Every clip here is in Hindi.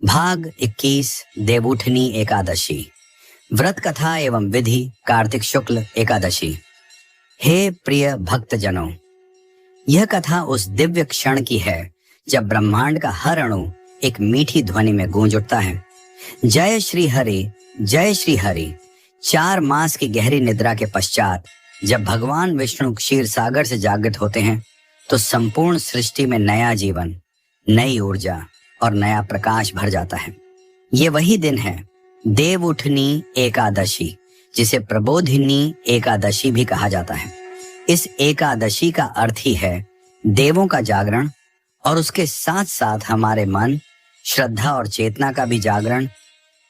भाग 21 देवउठनी एकादशी। व्रत कथा एवं विधि कार्तिक शुक्ल एकादशी। हे प्रिय भक्तजनों, यह कथा उस दिव्य क्षण की है जब ब्रह्मांड का हर अणु एक मीठी ध्वनि में गूंज उठता है, जय श्री हरि, जय श्री हरि। 4 मास की गहरी निद्रा के पश्चात जब भगवान विष्णु क्षीर सागर से जागृत होते हैं तो संपूर्ण सृष्टि में नया जीवन, नई ऊर्जा और नया प्रकाश भर जाता है। ये वही दिन है देवउठनी एकादशी, जिसे प्रबोधिनी एकादशी भी कहा जाता है। इस एकादशी का अर्थ ही है देवों का जागरण और उसके साथ साथ हमारे मन, श्रद्धा और चेतना का भी जागरण।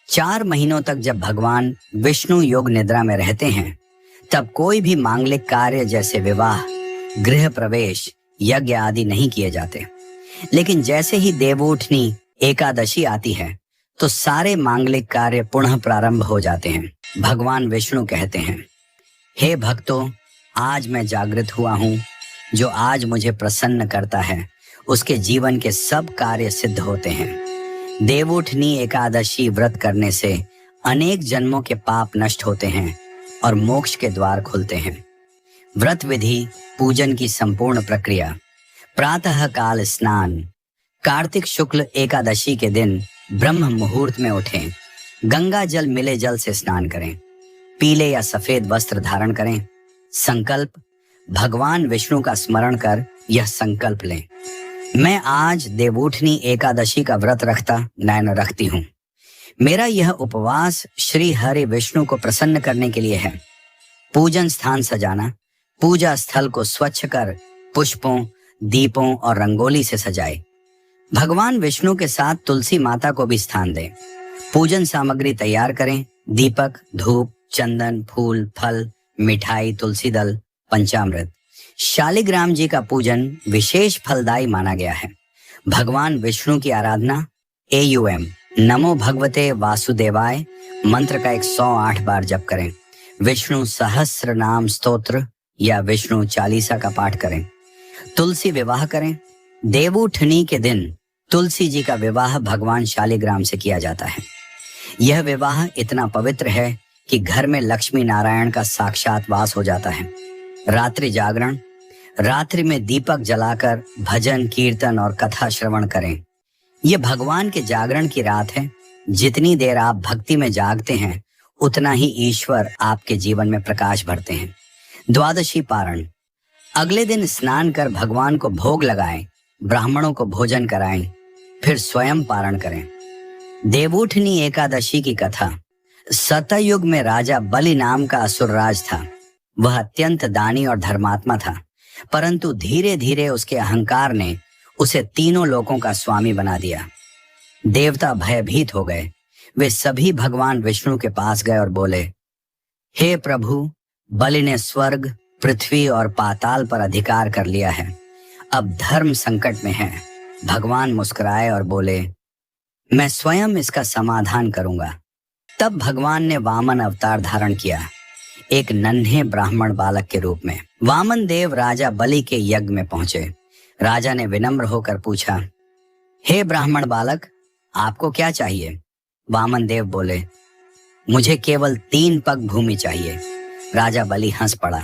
4 महीनों तक जब भगवान विष्णु योग निद्रा में रहते हैं तब कोई भी मांगलिक कार्य जैसे विवाह, गृह प्रवेश, यज्ञ आदि नहीं किए जाते। लेकिन जैसे ही देवउठनी एकादशी आती है तो सारे मांगलिक कार्य पुनः प्रारंभ हो जाते हैं। भगवान विष्णु कहते हैं, हे भक्तों, आज मैं जागृत हुआ हूँ। जो आज मुझे प्रसन्न करता है उसके जीवन के सब कार्य सिद्ध होते हैं। देवउठनी एकादशी व्रत करने से अनेक जन्मों के पाप नष्ट होते हैं और मोक्ष के द्वार खुलते हैं। व्रत विधि, पूजन की संपूर्ण प्रक्रिया। प्रातः काल स्नान। कार्तिक शुक्ल एकादशी के दिन ब्रह्म मुहूर्त में उठें, गंगा जल मिले जल से स्नान करें, पीले या सफेद वस्त्र धारण करें। संकल्प, भगवान विष्णु का स्मरण कर यह संकल्प लें, मैं आज देवउठनी एकादशी का व्रत रखती हूँ। मेरा यह उपवास श्री हरि विष्णु को प्रसन्न करने के लिए है। पूजन स्थान सजाना। पूजा स्थल को स्वच्छ कर पुष्पों, दीपों और रंगोली से सजाए। भगवान विष्णु के साथ तुलसी माता को भी स्थान दें। पूजन सामग्री तैयार करें। दीपक, धूप, चंदन, फूल, फल, मिठाई, तुलसी दल, पंचामृत। शालिग्राम जी का पूजन विशेष फलदायी माना गया है। भगवान विष्णु की आराधना। AUM नमो भगवते वासुदेवाय मंत्र का 108 बार जप करें। विष्णु सहस्र नाम स्तोत्र या विष्णु चालीसा का पाठ करें। तुलसी विवाह करें। देवउठनी के दिन तुलसी जी का विवाह भगवान शालिग्राम से किया जाता है। यह विवाह इतना पवित्र है कि घर में लक्ष्मी नारायण का साक्षात वास हो जाता है। रात्रि जागरण। रात्रि में दीपक जलाकर भजन, कीर्तन और कथा श्रवण करें। यह भगवान के जागरण की रात है। जितनी देर आप भक्ति में जागते हैं उतना ही ईश्वर आपके जीवन में प्रकाश भरते हैं। द्वादशी पारण। अगले दिन स्नान कर भगवान को भोग लगाएं, ब्राह्मणों को भोजन कराएं, फिर स्वयं पारण करें। देवउठनी एकादशी की कथा। सतयुग में राजा बलि नाम का असुरराज था। वह अत्यंत दानी और धर्मात्मा था, परंतु धीरे धीरे उसके अहंकार ने उसे तीनों लोकों का स्वामी बना दिया। देवता भयभीत हो गए। वे सभी भगवान विष्णु के पास गए और बोले, हे प्रभु, बलि ने स्वर्ग, पृथ्वी और पाताल पर अधिकार कर लिया है। अब धर्म संकट में है। भगवान मुस्कुराए और बोले, मैं स्वयं इसका समाधान करूंगा। तब भगवान ने वामन अवतार धारण किया, एक नन्हे ब्राह्मण बालक के रूप में। वामन देव राजा बलि के यज्ञ में पहुंचे। राजा ने विनम्र होकर पूछा, हे ब्राह्मण बालक, आपको क्या चाहिए? वामन देव बोले, मुझे केवल 3 पग भूमि चाहिए। राजा बलि हंस पड़ा।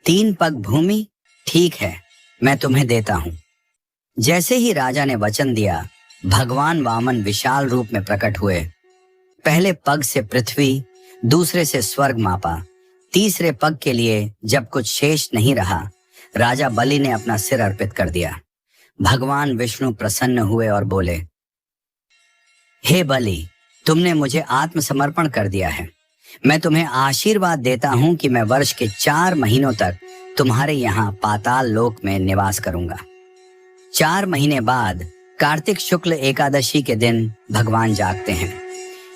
3 पग भूमि? ठीक है, मैं तुम्हें देता हूं। जैसे ही राजा ने वचन दिया, भगवान वामन विशाल रूप में प्रकट हुए। पहले पग से पृथ्वी, दूसरे से स्वर्ग मापा। तीसरे पग के लिए जब कुछ शेष नहीं रहा, राजा बलि ने अपना सिर अर्पित कर दिया। भगवान विष्णु प्रसन्न हुए और बोले, हे बलि, तुमने मुझे आत्मसमर्पण कर दिया है। मैं तुम्हें आशीर्वाद देता हूं कि मैं वर्ष के 4 महीनों तक तुम्हारे यहाँ पाताल लोक में निवास करूंगा। 4 महीने बाद कार्तिक शुक्ल एकादशी के दिन भगवान जागते हैं।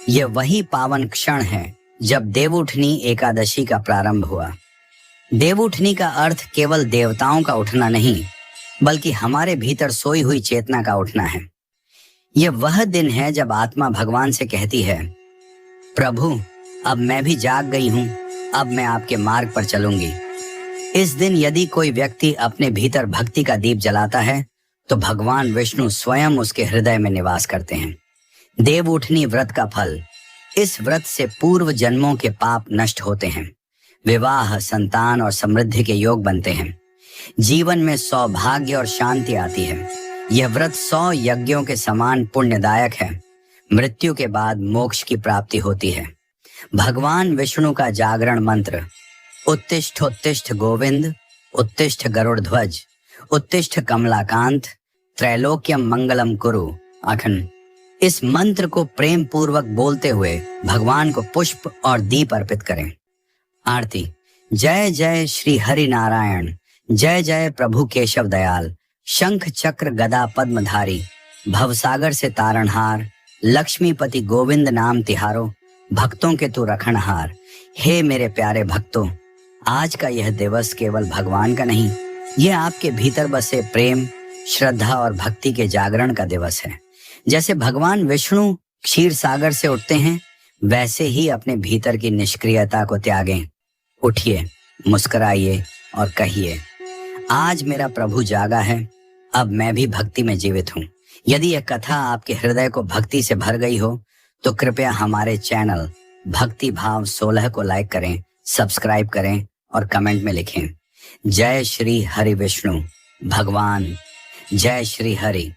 यह वही पावन क्षण है जब देवउठनी एकादशी का प्रारंभ हुआ। देवउठनी का अर्थ केवल देवताओं का उठना नहीं, बल्कि हमारे भीतर सोई हुई चेतना का उठना है। यह वह दिन है जब आत्मा भगवान से कहती है, प्रभु, अब मैं भी जाग गई हूँ, अब मैं आपके मार्ग पर चलूंगी। इस दिन यदि कोई व्यक्ति अपने भीतर भक्ति का दीप जलाता है तो भगवान विष्णु स्वयं उसके हृदय में निवास करते हैं। देव उठनी व्रत का फल। इस व्रत से पूर्व जन्मों के पाप नष्ट होते हैं। विवाह, संतान और समृद्धि के योग बनते हैं। जीवन में सौभाग्य और शांति आती है। यह व्रत 100 यज्ञों के समान पुण्यदायक है। मृत्यु के बाद मोक्ष की प्राप्ति होती है। भगवान विष्णु का जागरण मंत्र, उत्तिष्ठोत्तिष्ठ गोविंद, उत्तिष्ठ गरुड़ध्वज, उत्तिष्ठ कमलाकांत, त्रैलोक्यम मंगलम कुरु अखंड। इस मंत्र को प्रेम पूर्वक बोलते हुए भगवान को पुष्प और दीप अर्पित करें। आरती। जय जय श्री हरि नारायण, जय जय प्रभु केशव दयाल, शंख चक्र गदा पद्मधारी, भवसागर से तारणहार, लक्ष्मीपति गोविंद नाम तिहारो, भक्तों के तू रखणहार। हे मेरे प्यारे भक्तों, आज का यह दिवस केवल भगवान का नहीं, यह आपके भीतर बसे प्रेम, श्रद्धा और भक्ति के जागरण का दिवस है। जैसे भगवान विष्णु क्षीर सागर से उठते हैं, वैसे ही अपने भीतर की निष्क्रियता को त्यागें। उठिए, मुस्कुराइए और कहिए, आज मेरा प्रभु जागा है, अब मैं भी भक्ति में जीवित हूँ। यदि यह कथा आपके हृदय को भक्ति से भर गई हो तो कृपया हमारे चैनल भक्ति भाव 16 को लाइक करें, सब्सक्राइब करें और कमेंट में लिखें, जय श्री हरि विष्णु भगवान, जय श्री हरि।